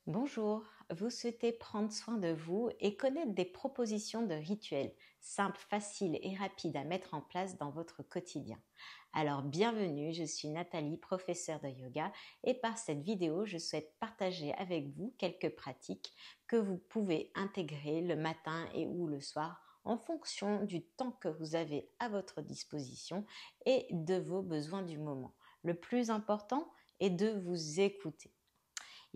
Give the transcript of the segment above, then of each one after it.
Bonjour, vous souhaitez prendre soin de vous et connaître des propositions de rituels simples, faciles et rapides à mettre en place dans votre quotidien. Alors bienvenue, je suis Nathalie, professeure de yoga et par cette vidéo, je souhaite partager avec vous quelques pratiques que vous pouvez intégrer le matin et ou le soir en fonction du temps que vous avez à votre disposition et de vos besoins du moment. Le plus important est de vous écouter.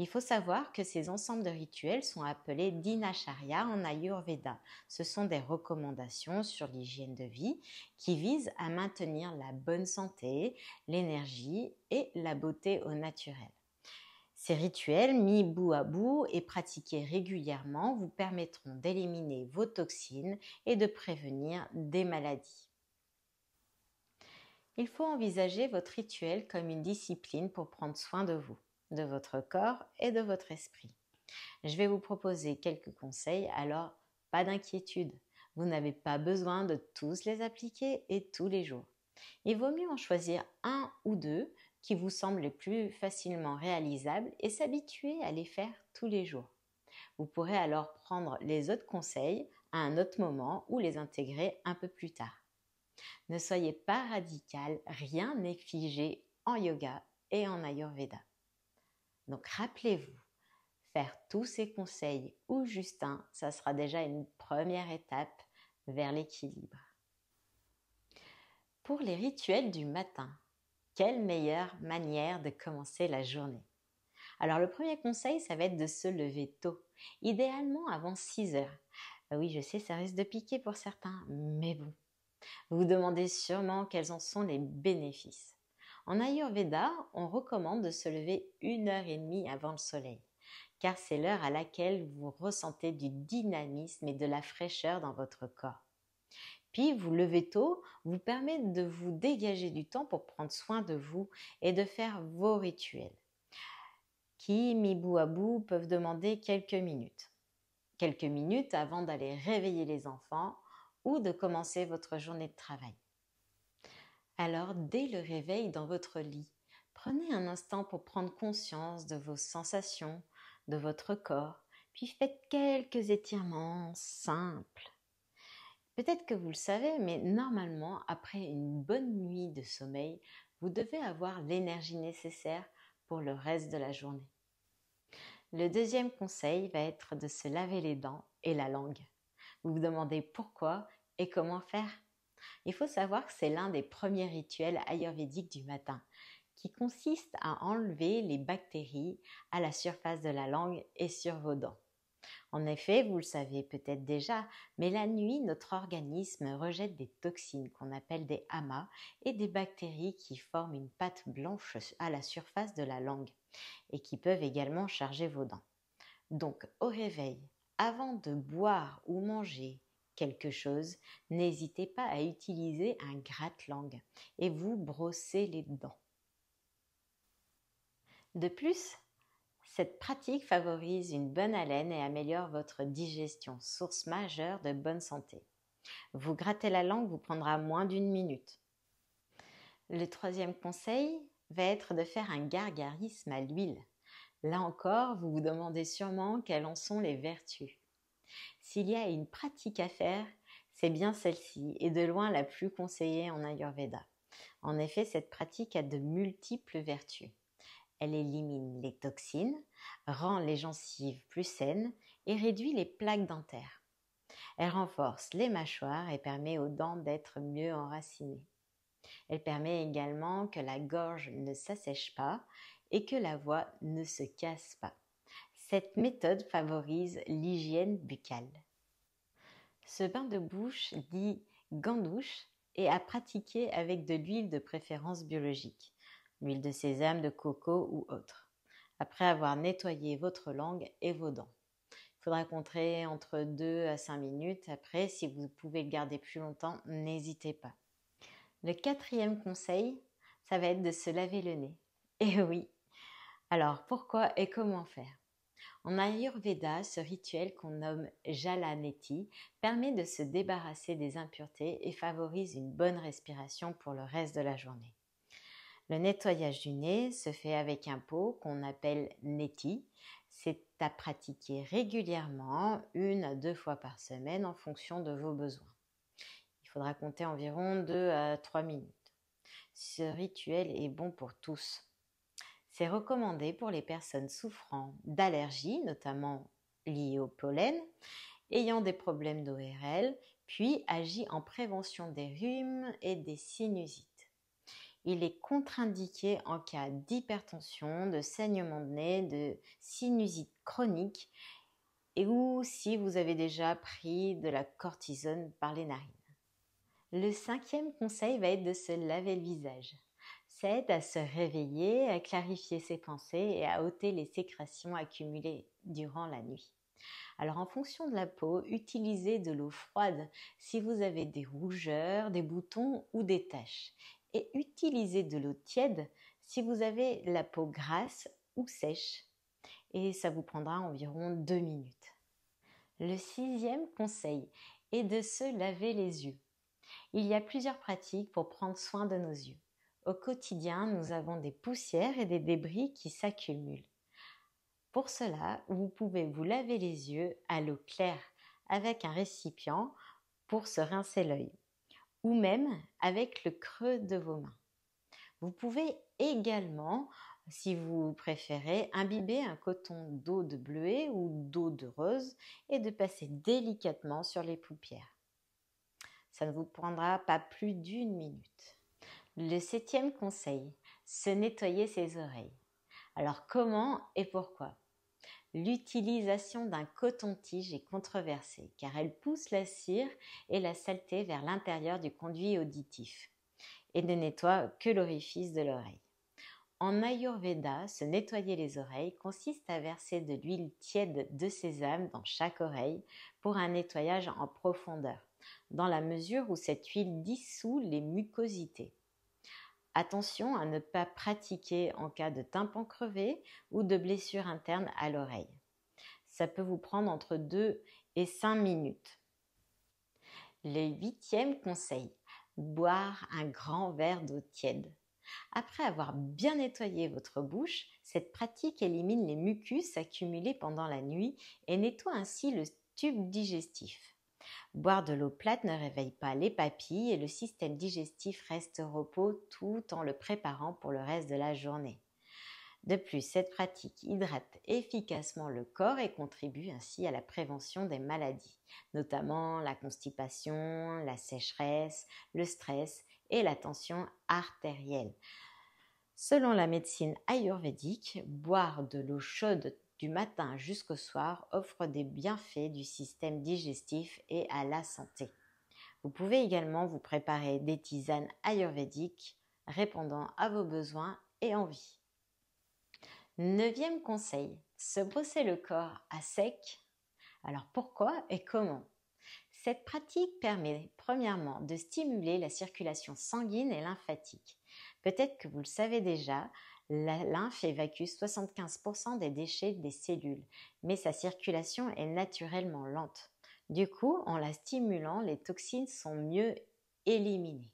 Il faut savoir que ces ensembles de rituels sont appelés dinacharya en Ayurveda. Ce sont des recommandations sur l'hygiène de vie qui visent à maintenir la bonne santé, l'énergie et la beauté au naturel. Ces rituels, mis bout à bout et pratiqués régulièrement, vous permettront d'éliminer vos toxines et de prévenir des maladies. Il faut envisager votre rituel comme une discipline pour prendre soin de vous, de votre corps et de votre esprit. Je vais vous proposer quelques conseils, alors pas d'inquiétude. Vous n'avez pas besoin de tous les appliquer et tous les jours. Il vaut mieux en choisir un ou deux qui vous semblent les plus facilement réalisables et s'habituer à les faire tous les jours. Vous pourrez alors prendre les autres conseils à un autre moment ou les intégrer un peu plus tard. Ne soyez pas radical, rien n'est figé en yoga et en Ayurveda. Donc rappelez-vous, faire tous ces conseils ou juste un, ça sera déjà une première étape vers l'équilibre. Pour les rituels du matin, quelle meilleure manière de commencer la journée? Alors le premier conseil, ça va être de se lever tôt, idéalement avant 6 heures. Oui, je sais, ça risque de piquer pour certains, mais bon. Vous vous demandez sûrement quels en sont les bénéfices. En Ayurveda, on recommande de se lever 1 heure et demie avant le soleil, car c'est l'heure à laquelle vous ressentez du dynamisme et de la fraîcheur dans votre corps. Puis, vous lever tôt vous permet de vous dégager du temps pour prendre soin de vous et de faire vos rituels, qui, mis bout à bout, peuvent demander quelques minutes. Quelques minutes avant d'aller réveiller les enfants ou de commencer votre journée de travail. Alors, dès le réveil dans votre lit, prenez un instant pour prendre conscience de vos sensations, de votre corps, puis faites quelques étirements simples. Peut-être que vous le savez, mais normalement, après une bonne nuit de sommeil, vous devez avoir l'énergie nécessaire pour le reste de la journée. Le deuxième conseil va être de se laver les dents et la langue. Vous vous demandez pourquoi et comment faire? Il faut savoir que c'est l'un des premiers rituels ayurvédiques du matin, qui consiste à enlever les bactéries à la surface de la langue et sur vos dents. En effet, vous le savez peut-être déjà, mais la nuit, notre organisme rejette des toxines qu'on appelle des amas et des bactéries qui forment une pâte blanche à la surface de la langue et qui peuvent également charger vos dents. Donc, au réveil, avant de boire ou manger quelque chose, n'hésitez pas à utiliser un gratte-langue et vous brosser les dents. De plus, cette pratique favorise une bonne haleine et améliore votre digestion, source majeure de bonne santé. Vous gratter la langue vous prendra moins d'1 minute. Le troisième conseil va être de faire un gargarisme à l'huile. Là encore, vous vous demandez sûrement quelles en sont les vertus. S'il y a une pratique à faire, c'est bien celle-ci et de loin la plus conseillée en Ayurveda. En effet, cette pratique a de multiples vertus. Elle élimine les toxines, rend les gencives plus saines et réduit les plaques dentaires. Elle renforce les mâchoires et permet aux dents d'être mieux enracinées. Elle permet également que la gorge ne s'assèche pas et que la voix ne se casse pas. Cette méthode favorise l'hygiène buccale. Ce bain de bouche dit gandouche est à pratiquer avec de l'huile de préférence biologique, l'huile de sésame, de coco ou autre, après avoir nettoyé votre langue et vos dents. Il faudra compter entre 2 à 5 minutes. Après, si vous pouvez le garder plus longtemps, n'hésitez pas. Le quatrième conseil, ça va être de se laver le nez. Et oui, alors pourquoi et comment faire? En Ayurveda, ce rituel qu'on nomme Jalaneti permet de se débarrasser des impuretés et favorise une bonne respiration pour le reste de la journée. Le nettoyage du nez se fait avec un pot qu'on appelle neti C'est à pratiquer régulièrement, 1 à 2 fois par semaine en fonction de vos besoins. Il faudra compter environ 2 à 3 minutes. Ce rituel est bon pour tous. C'est recommandé pour les personnes souffrant d'allergies, notamment liées au pollen, ayant des problèmes d'ORL, puis agit en prévention des rhumes et des sinusites. Il est contre-indiqué en cas d'hypertension, de saignement de nez, de sinusite chronique ou si vous avez déjà pris de la cortisone par les narines. Le 5e conseil va être de se laver le visage. Ça aide à se réveiller, à clarifier ses pensées et à ôter les sécrétions accumulées durant la nuit. Alors en fonction de la peau, utilisez de l'eau froide si vous avez des rougeurs, des boutons ou des taches. Et utilisez de l'eau tiède si vous avez la peau grasse ou sèche. Et ça vous prendra environ 2 minutes. Le 6e conseil est de se laver les yeux. Il y a plusieurs pratiques pour prendre soin de nos yeux. Au quotidien, nous avons des poussières et des débris qui s'accumulent. Pour cela, vous pouvez vous laver les yeux à l'eau claire avec un récipient pour se rincer l'œil ou même avec le creux de vos mains. Vous pouvez également, si vous préférez, imbiber un coton d'eau de bleuet ou d'eau de rose et de passer délicatement sur les paupières. Ça ne vous prendra pas plus d'1 minute. Le 7e conseil, se nettoyer ses oreilles. Alors comment et pourquoi ? L'utilisation d'un coton-tige est controversée car elle pousse la cire et la saleté vers l'intérieur du conduit auditif et ne nettoie que l'orifice de l'oreille. En Ayurveda, se nettoyer les oreilles consiste à verser de l'huile tiède de sésame dans chaque oreille pour un nettoyage en profondeur, dans la mesure où cette huile dissout les mucosités. Attention à ne pas pratiquer en cas de tympan crevé ou de blessure interne à l'oreille. Ça peut vous prendre entre 2 et 5 minutes. Le 8e conseil, boire un grand verre d'eau tiède. Après avoir bien nettoyé votre bouche, cette pratique élimine les mucus accumulés pendant la nuit et nettoie ainsi le tube digestif. Boire de l'eau plate ne réveille pas les papilles et le système digestif reste au repos tout en le préparant pour le reste de la journée. De plus, cette pratique hydrate efficacement le corps et contribue ainsi à la prévention des maladies, notamment la constipation, la sécheresse, le stress et la tension artérielle. Selon la médecine ayurvédique, boire de l'eau chaude du matin jusqu'au soir offre des bienfaits du système digestif et à la santé. Vous pouvez également vous préparer des tisanes ayurvédiques répondant à vos besoins et envies. 9e conseil, se brosser le corps à sec. Alors pourquoi et comment ? Cette pratique permet premièrement de stimuler la circulation sanguine et lymphatique. Peut-être que vous le savez déjà, la lymphe évacue 75% des déchets des cellules, mais sa circulation est naturellement lente. Du coup, en la stimulant, les toxines sont mieux éliminées.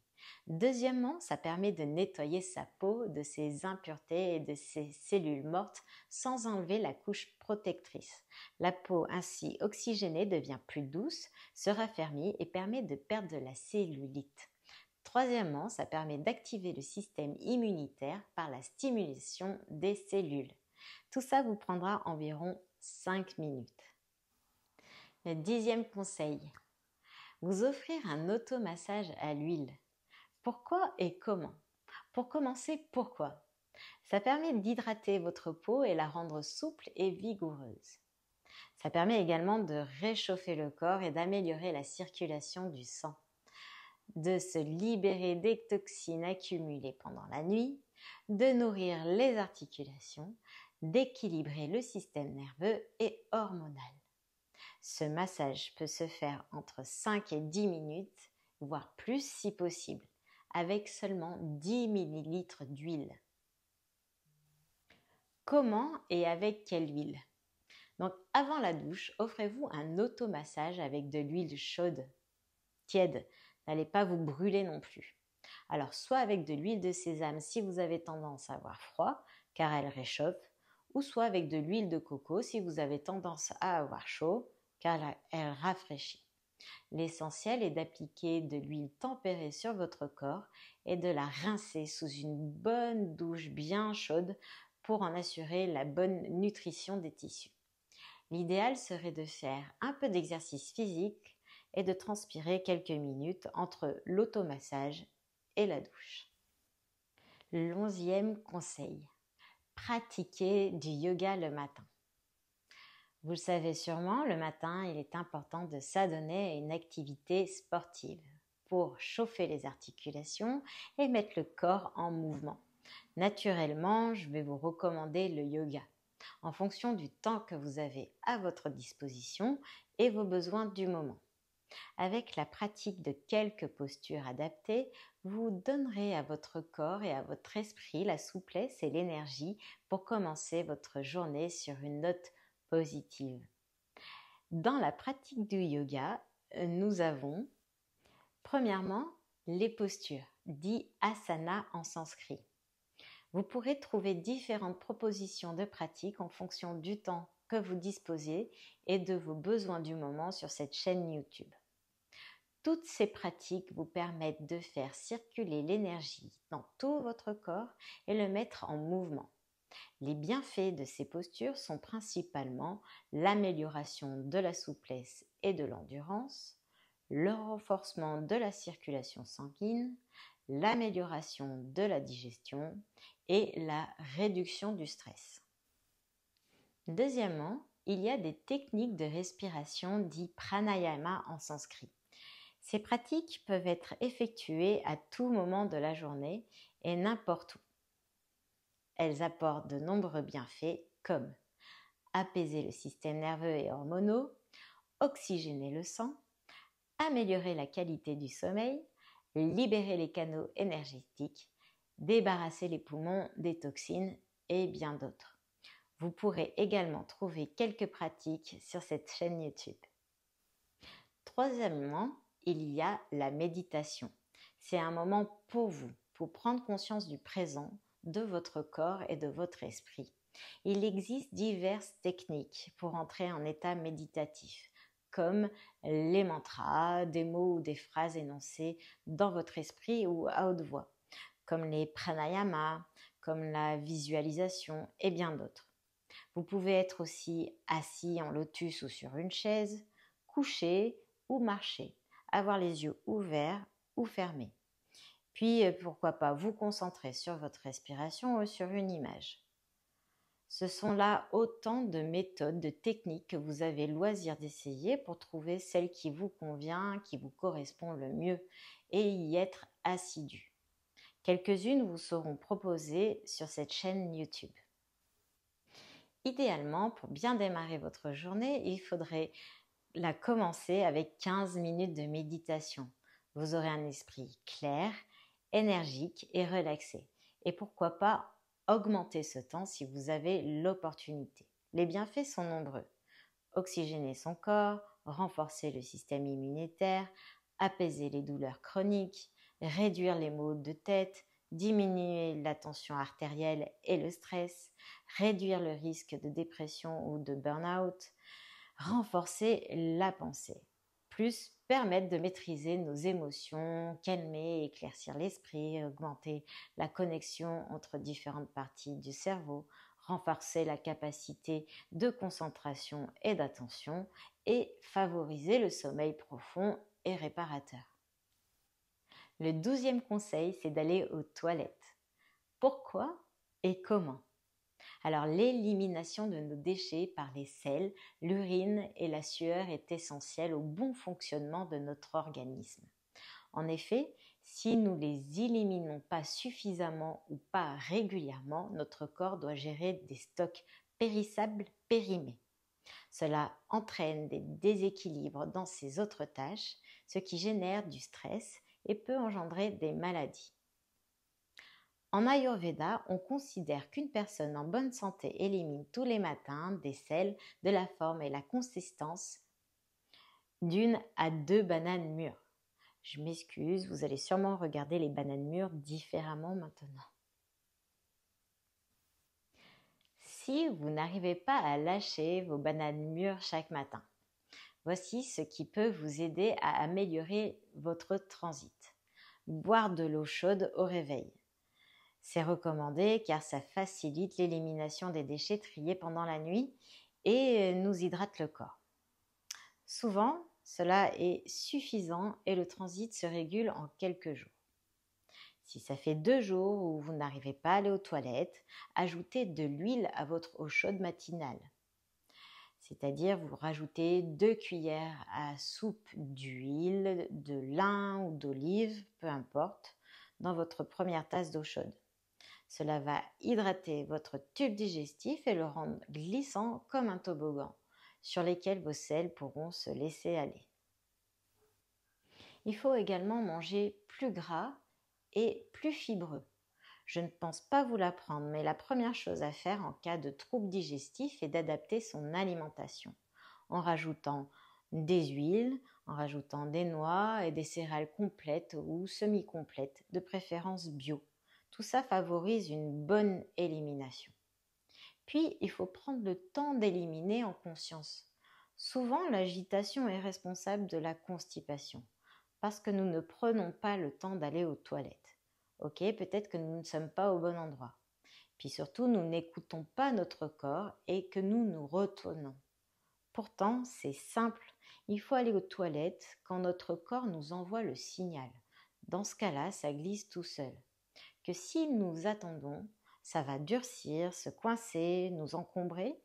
Deuxièmement, ça permet de nettoyer sa peau de ses impuretés et de ses cellules mortes sans enlever la couche protectrice. La peau ainsi oxygénée devient plus douce, se raffermit et permet de perdre de la cellulite. Troisièmement, ça permet d'activer le système immunitaire par la stimulation des cellules. Tout ça vous prendra environ 5 minutes. Le 10e conseil, vous offrir un automassage à l'huile. Pourquoi et comment ? Pour commencer, pourquoi ? Ça permet d'hydrater votre peau et la rendre souple et vigoureuse. Ça permet également de réchauffer le corps et d'améliorer la circulation du sang, de se libérer des toxines accumulées pendant la nuit, de nourrir les articulations, d'équilibrer le système nerveux et hormonal. Ce massage peut se faire entre 5 et 10 minutes, voire plus si possible, avec seulement 10 ml d'huile. Comment et avec quelle huile ? Donc avant la douche, offrez-vous un automassage avec de l'huile chaude, tiède. N'allez pas vous brûler non plus. Alors soit avec de l'huile de sésame si vous avez tendance à avoir froid, car elle réchauffe, ou soit avec de l'huile de coco si vous avez tendance à avoir chaud, car elle rafraîchit. L'essentiel est d'appliquer de l'huile tempérée sur votre corps et de la rincer sous une bonne douche bien chaude pour en assurer la bonne nutrition des tissus. L'idéal serait de faire un peu d'exercice physique et de transpirer quelques minutes entre l'automassage et la douche. 11e conseil, pratiquer du yoga le matin. Vous le savez sûrement, le matin, il est important de s'adonner à une activité sportive pour chauffer les articulations et mettre le corps en mouvement. Naturellement, je vais vous recommander le yoga en fonction du temps que vous avez à votre disposition et vos besoins du moment. Avec la pratique de quelques postures adaptées, vous donnerez à votre corps et à votre esprit la souplesse et l'énergie pour commencer votre journée sur une note positive. Dans la pratique du yoga, nous avons premièrement les postures, dit asana en sanskrit. Vous pourrez trouver différentes propositions de pratique en fonction du temps que vous disposez et de vos besoins du moment sur cette chaîne YouTube. Toutes ces pratiques vous permettent de faire circuler l'énergie dans tout votre corps et le mettre en mouvement. Les bienfaits de ces postures sont principalement l'amélioration de la souplesse et de l'endurance, le renforcement de la circulation sanguine, l'amélioration de la digestion et la réduction du stress. Deuxièmement, il y a des techniques de respiration dites pranayama en sanskrit. Ces pratiques peuvent être effectuées à tout moment de la journée et n'importe où. Elles apportent de nombreux bienfaits comme apaiser le système nerveux et hormonaux, oxygéner le sang, améliorer la qualité du sommeil, libérer les canaux énergétiques, débarrasser les poumons des toxines et bien d'autres. Vous pourrez également trouver quelques pratiques sur cette chaîne YouTube. Troisièmement, il y a la méditation. C'est un moment pour vous, pour prendre conscience du présent, de votre corps et de votre esprit. Il existe diverses techniques pour entrer en état méditatif, comme les mantras, des mots ou des phrases énoncées dans votre esprit ou à haute voix, comme les pranayamas, comme la visualisation et bien d'autres. Vous pouvez être aussi assis en lotus ou sur une chaise, couché ou marcher, avoir les yeux ouverts ou fermés. Puis, pourquoi pas vous concentrer sur votre respiration ou sur une image. Ce sont là autant de méthodes, de techniques que vous avez loisir d'essayer pour trouver celle qui vous convient, qui vous correspond le mieux et y être assidu. Quelques-unes vous seront proposées sur cette chaîne YouTube. Idéalement, pour bien démarrer votre journée, il faudrait la commencer avec 15 minutes de méditation. Vous aurez un esprit clair, énergique et relaxé. Et pourquoi pas augmenter ce temps si vous avez l'opportunité. Les bienfaits sont nombreux. Oxygéner son corps, renforcer le système immunitaire, apaiser les douleurs chroniques, réduire les maux de tête, diminuer la tension artérielle et le stress, réduire le risque de dépression ou de burn-out, renforcer la pensée, plus permettre de maîtriser nos émotions, calmer et éclaircir l'esprit, augmenter la connexion entre différentes parties du cerveau, renforcer la capacité de concentration et d'attention et favoriser le sommeil profond et réparateur. Le 12e conseil, c'est d'aller aux toilettes. Pourquoi et comment ? Alors, l'élimination de nos déchets par les selles, l'urine et la sueur est essentielle au bon fonctionnement de notre organisme. En effet, si nous les éliminons pas suffisamment ou pas régulièrement, notre corps doit gérer des stocks périssables périmés. Cela entraîne des déséquilibres dans ses autres tâches, ce qui génère du stress et peut engendrer des maladies. En Ayurveda, on considère qu'une personne en bonne santé élimine tous les matins des sels de la forme et la consistance d'1 à 2 bananes mûres. Je m'excuse, vous allez sûrement regarder les bananes mûres différemment maintenant. Si vous n'arrivez pas à lâcher vos bananes mûres chaque matin, voici ce qui peut vous aider à améliorer votre transit. Boire de l'eau chaude au réveil. C'est recommandé car ça facilite l'élimination des déchets triés pendant la nuit et nous hydrate le corps. Souvent, cela est suffisant et le transit se régule en quelques jours. Si ça fait 2 jours où vous n'arrivez pas à aller aux toilettes, ajoutez de l'huile à votre eau chaude matinale. C'est-à-dire vous rajoutez 2 cuillères à soupe d'huile, de lin ou d'olive, peu importe, dans votre première tasse d'eau chaude. Cela va hydrater votre tube digestif et le rendre glissant comme un toboggan, sur lesquels vos selles pourront se laisser aller. Il faut également manger plus gras et plus fibreux. Je ne pense pas vous l'apprendre, mais la première chose à faire en cas de troubles digestifs est d'adapter son alimentation en rajoutant des huiles, en rajoutant des noix et des céréales complètes ou semi-complètes, de préférence bio. Tout ça favorise une bonne élimination. Puis, il faut prendre le temps d'éliminer en conscience. Souvent, l'agitation est responsable de la constipation parce que nous ne prenons pas le temps d'aller aux toilettes. Ok, peut-être que nous ne sommes pas au bon endroit. Puis surtout, nous n'écoutons pas notre corps et que nous nous retenons. Pourtant, c'est simple. Il faut aller aux toilettes quand notre corps nous envoie le signal. Dans ce cas-là, ça glisse tout seul. Que si nous attendons, ça va durcir, se coincer, nous encombrer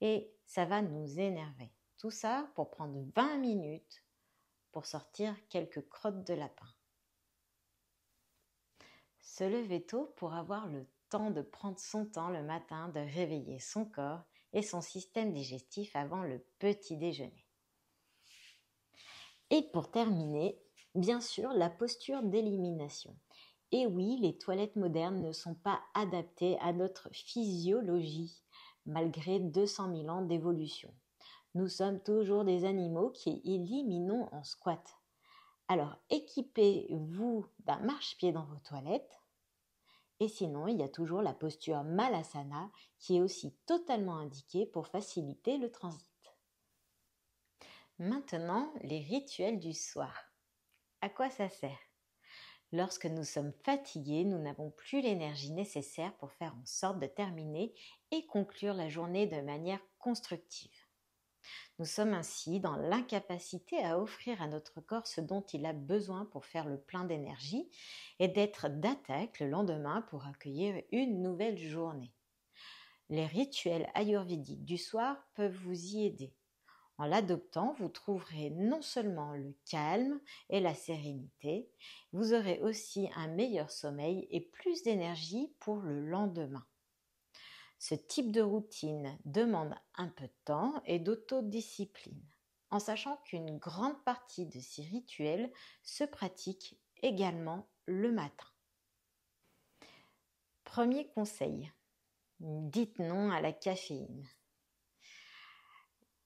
et ça va nous énerver. Tout ça pour prendre 20 minutes pour sortir quelques crottes de lapin. Se lever tôt pour avoir le temps de prendre son temps le matin, de réveiller son corps et son système digestif avant le petit déjeuner. Et pour terminer, bien sûr, la posture d'élimination. Et oui, les toilettes modernes ne sont pas adaptées à notre physiologie, malgré 200 000 ans d'évolution. Nous sommes toujours des animaux qui éliminons en squat. Alors, équipez-vous d'un marchepied dans vos toilettes. Et sinon, il y a toujours la posture Malasana qui est aussi totalement indiquée pour faciliter le transit. Maintenant, les rituels du soir. À quoi ça sert ? Lorsque nous sommes fatigués, nous n'avons plus l'énergie nécessaire pour faire en sorte de terminer et conclure la journée de manière constructive. Nous sommes ainsi dans l'incapacité à offrir à notre corps ce dont il a besoin pour faire le plein d'énergie et d'être d'attaque le lendemain pour accueillir une nouvelle journée. Les rituels ayurvédiques du soir peuvent vous y aider. En l'adoptant, vous trouverez non seulement le calme et la sérénité, vous aurez aussi un meilleur sommeil et plus d'énergie pour le lendemain. Ce type de routine demande un peu de temps et d'autodiscipline, en sachant qu'une grande partie de ces rituels se pratiquent également le matin. Premier conseil, dites non à la caféine.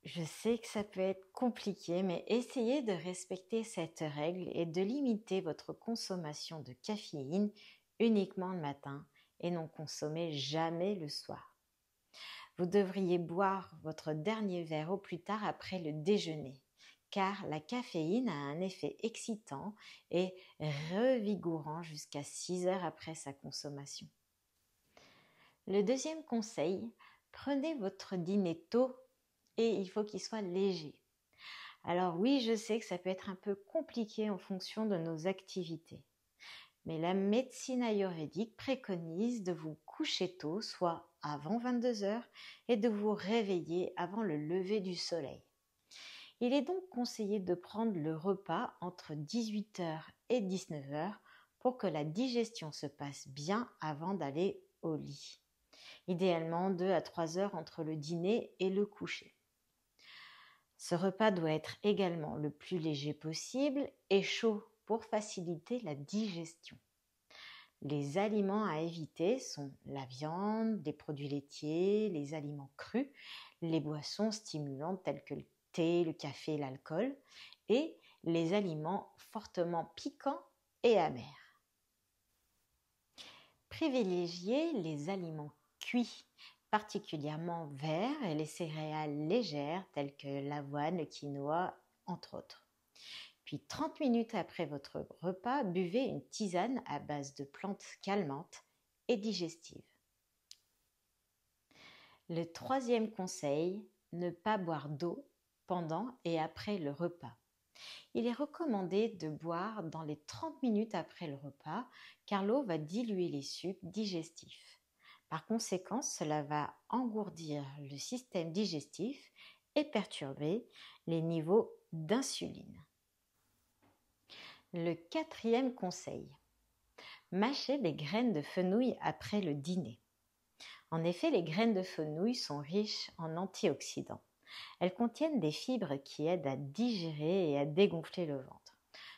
Je sais que ça peut être compliqué, mais essayez de respecter cette règle et de limiter votre consommation de caféine uniquement le matin et non consommer jamais le soir. Vous devriez boire votre dernier verre au plus tard après le déjeuner, car la caféine a un effet excitant et revigorant jusqu'à 6 heures après sa consommation. Le deuxième conseil, prenez votre dîner tôt et il faut qu'il soit léger. Alors oui, je sais que ça peut être un peu compliqué en fonction de nos activités. Mais la médecine ayurvédique préconise de vous coucher tôt, soit avant 22 heures, et de vous réveiller avant le lever du soleil. Il est donc conseillé de prendre le repas entre 18 heures et 19 heures pour que la digestion se passe bien avant d'aller au lit. Idéalement 2 à 3 heures entre le dîner et le coucher. Ce repas doit être également le plus léger possible et chaud pour faciliter la digestion. Les aliments à éviter sont la viande, les produits laitiers, les aliments crus, les boissons stimulantes telles que le thé, le café, l'alcool et les aliments fortement piquants et amers. Privilégiez les aliments cuits particulièrement verts et les céréales légères telles que l'avoine, le quinoa, entre autres. Puis 30 minutes après votre repas, buvez une tisane à base de plantes calmantes et digestives. Le troisième conseil, ne pas boire d'eau pendant et après le repas. Il est recommandé de boire dans les 30 minutes après le repas car l'eau va diluer les sucs digestifs. Par conséquent, cela va engourdir le système digestif et perturber les niveaux d'insuline. Le quatrième conseil, mâcher des graines de fenouil après le dîner. En effet, les graines de fenouil sont riches en antioxydants. Elles contiennent des fibres qui aident à digérer et à dégonfler le ventre.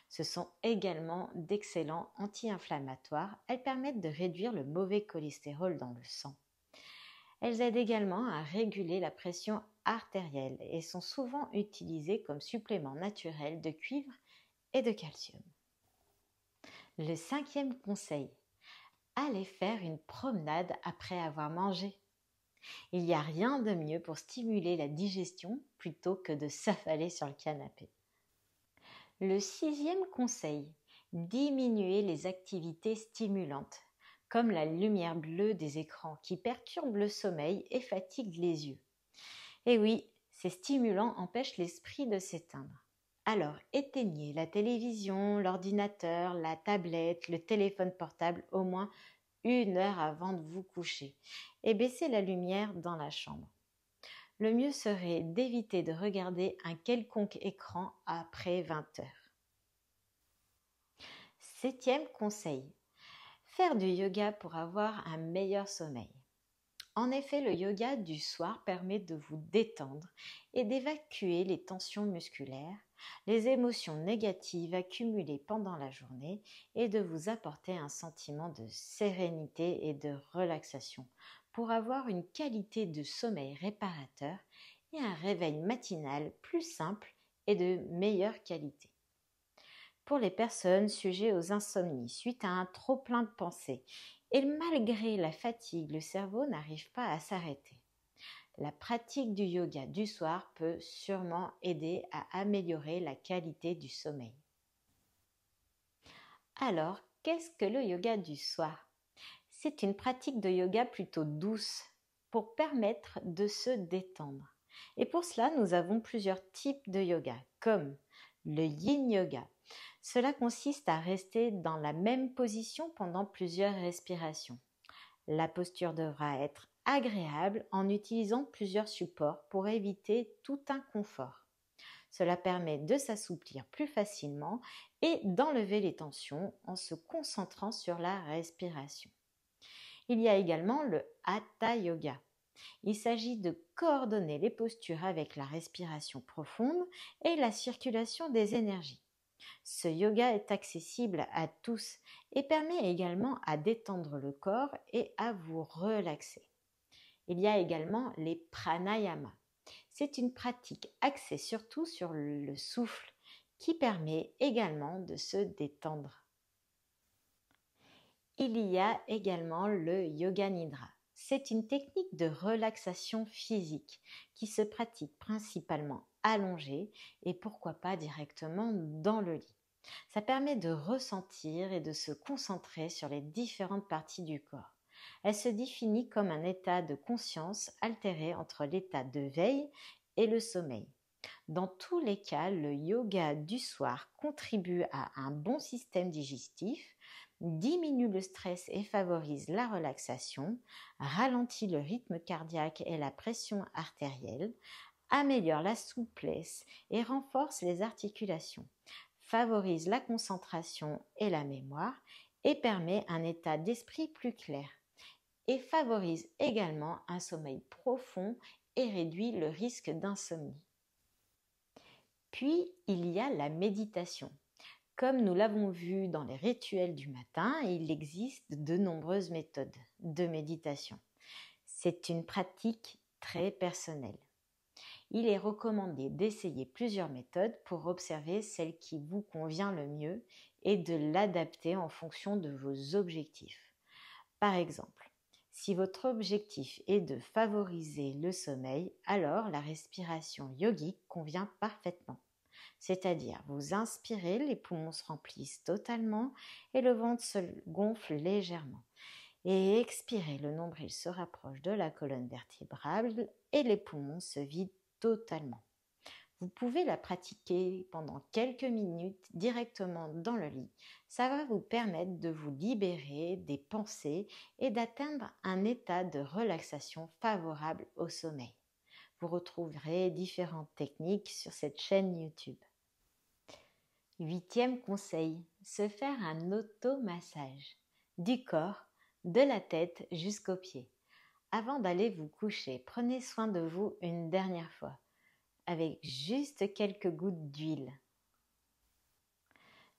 Ce sont également d'excellents anti-inflammatoires. Elles permettent de réduire le mauvais cholestérol dans le sang. Elles aident également à réguler la pression artérielle et sont souvent utilisées comme supplément naturel de cuivre et de calcium. Le cinquième conseil, allez faire une promenade après avoir mangé. Il n'y a rien de mieux pour stimuler la digestion plutôt que de s'affaler sur le canapé. Le sixième conseil, diminuer les activités stimulantes, comme la lumière bleue des écrans qui perturbe le sommeil et fatigue les yeux. Et oui, ces stimulants empêchent l'esprit de s'éteindre. Alors, éteignez la télévision, l'ordinateur, la tablette, le téléphone portable au moins 1 heure avant de vous coucher et baissez la lumière dans la chambre. Le mieux serait d'éviter de regarder un quelconque écran après 20 heures. Septième conseil, faire du yoga pour avoir un meilleur sommeil. En effet, le yoga du soir permet de vous détendre et d'évacuer les tensions musculaires, les émotions négatives accumulées pendant la journée et de vous apporter un sentiment de sérénité et de relaxation pour avoir une qualité de sommeil réparateur et un réveil matinal plus simple et de meilleure qualité. Pour les personnes sujettes aux insomnies suite à un trop-plein de pensées, et malgré la fatigue, le cerveau n'arrive pas à s'arrêter. La pratique du yoga du soir peut sûrement aider à améliorer la qualité du sommeil. Alors, qu'est-ce que le yoga du soir? C'est une pratique de yoga plutôt douce pour permettre de se détendre. Et pour cela, nous avons plusieurs types de yoga, comme le yin yoga. Cela consiste à rester dans la même position pendant plusieurs respirations. La posture devra être agréable en utilisant plusieurs supports pour éviter tout inconfort. Cela permet de s'assouplir plus facilement et d'enlever les tensions en se concentrant sur la respiration. Il y a également le Hatha Yoga. Il s'agit de coordonner les postures avec la respiration profonde et la circulation des énergies. Ce yoga est accessible à tous et permet également à détendre le corps et à vous relaxer. Il y a également les pranayamas. C'est une pratique axée surtout sur le souffle qui permet également de se détendre. Il y a également le yoga nidra. C'est une technique de relaxation physique qui se pratique principalement allongée et pourquoi pas directement dans le lit. Ça permet de ressentir et de se concentrer sur les différentes parties du corps. Elle se définit comme un état de conscience altéré entre l'état de veille et le sommeil. Dans tous les cas, le yoga du soir contribue à un bon système digestif, diminue le stress et favorise la relaxation, ralentit le rythme cardiaque et la pression artérielle, améliore la souplesse et renforce les articulations, favorise la concentration et la mémoire et permet un état d'esprit plus clair et favorise également un sommeil profond et réduit le risque d'insomnie. Puis, il y a la méditation. Comme nous l'avons vu dans les rituels du matin, il existe de nombreuses méthodes de méditation. C'est une pratique très personnelle. Il est recommandé d'essayer plusieurs méthodes pour observer celle qui vous convient le mieux et de l'adapter en fonction de vos objectifs. Par exemple, Si votre objectif est de favoriser le sommeil, alors la respiration yogique convient parfaitement. C'est-à-dire, vous inspirez, les poumons se remplissent totalement et le ventre se gonfle légèrement. Et expirez, le nombril se rapproche de la colonne vertébrale et les poumons se vident totalement. Vous pouvez la pratiquer pendant quelques minutes directement dans le lit. Ça va vous permettre de vous libérer des pensées et d'atteindre un état de relaxation favorable au sommeil. Vous retrouverez différentes techniques sur cette chaîne YouTube. 8e conseil, se faire un automassage du corps, de la tête jusqu'aux pieds. Avant d'aller vous coucher, prenez soin de vous une dernière fois, avec juste quelques gouttes d'huile.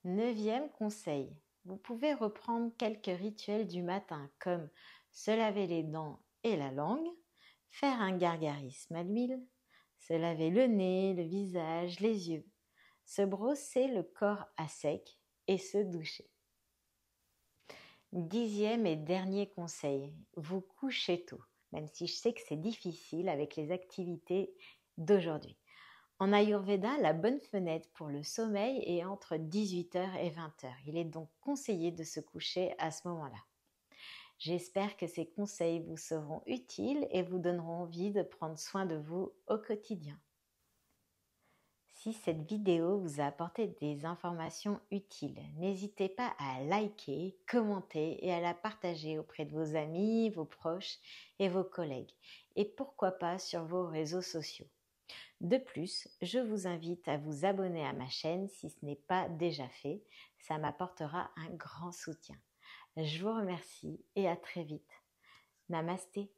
9e conseil, vous pouvez reprendre quelques rituels du matin comme se laver les dents et la langue, faire un gargarisme à l'huile, se laver le nez, le visage, les yeux, se brosser le corps à sec et se doucher. 10e et dernier conseil, vous couchez tôt, même si je sais que c'est difficile avec les activités d'aujourd'hui. En Ayurveda, la bonne fenêtre pour le sommeil est entre 18h et 20h. Il est donc conseillé de se coucher à ce moment-là. J'espère que ces conseils vous seront utiles et vous donneront envie de prendre soin de vous au quotidien. Si cette vidéo vous a apporté des informations utiles, n'hésitez pas à liker, commenter et à la partager auprès de vos amis, vos proches et vos collègues. Et pourquoi pas sur vos réseaux sociaux. De plus, je vous invite à vous abonner à ma chaîne si ce n'est pas déjà fait. Ça m'apportera un grand soutien. Je vous remercie et à très vite. Namasté.